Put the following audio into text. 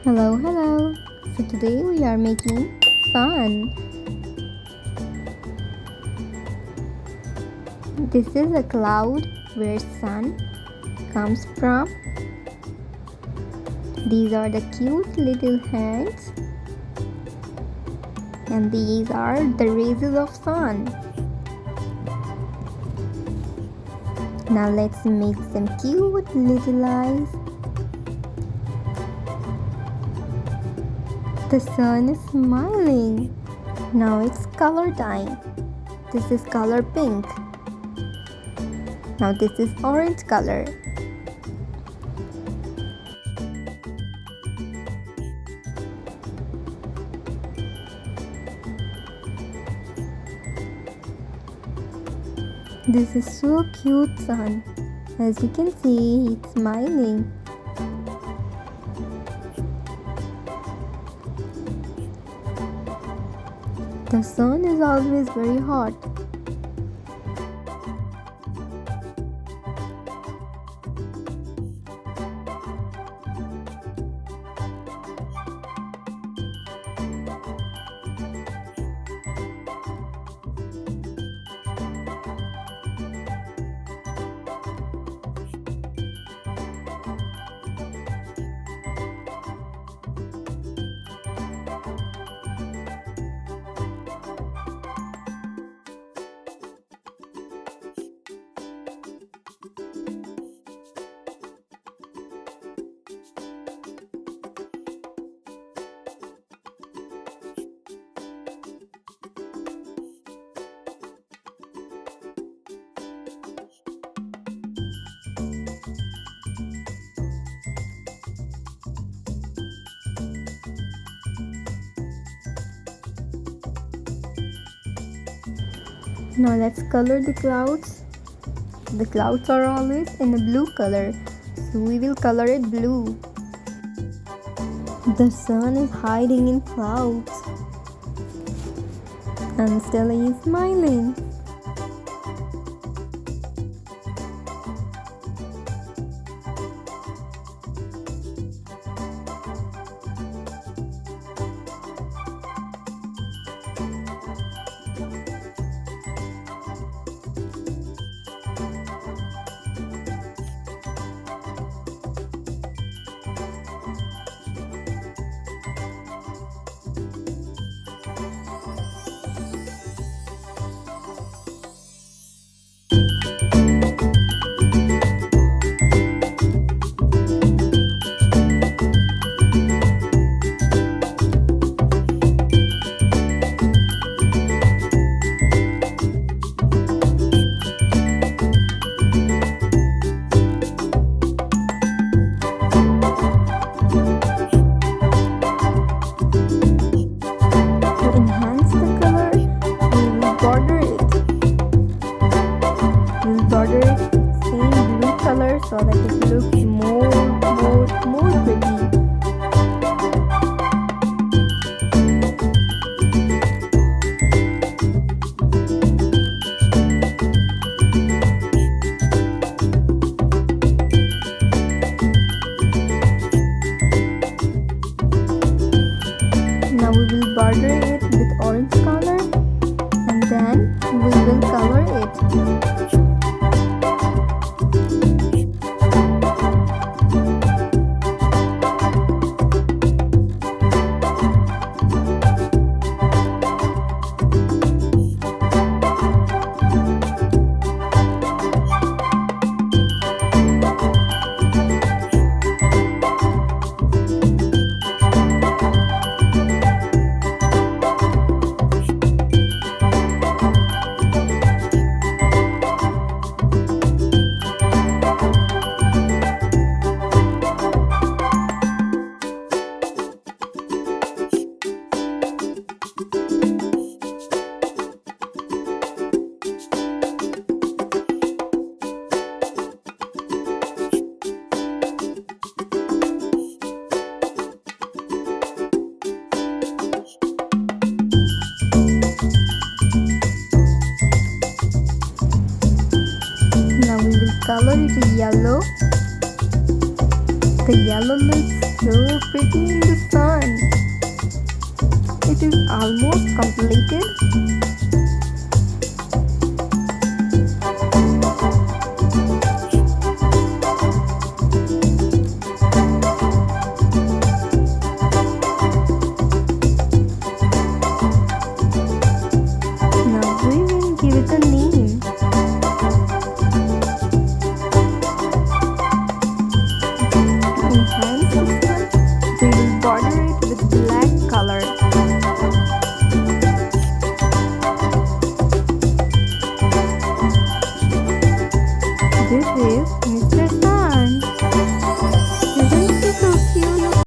Hello, hello. So today we are making sun. This is a cloud where sun comes from. These are the cute little hands, and these are the rays of sun. Now let's make some cute little eyes. The sun is smiling. Now it's color time. This is color pink. Now this is orange color. This is so cute sun. As you can see, it's smiling. The sun is always very hot. Now let's color the clouds. The clouds are always in a blue color, so we will color it blue. The sun is hiding in clouds, and still he is smiling. Border it same blue color so that it looks more pretty. Now we will border it with orange color, and then we will color it. Color it yellow. The yellow looks so pretty in the sun. It is almost completed. Now we will give it a name.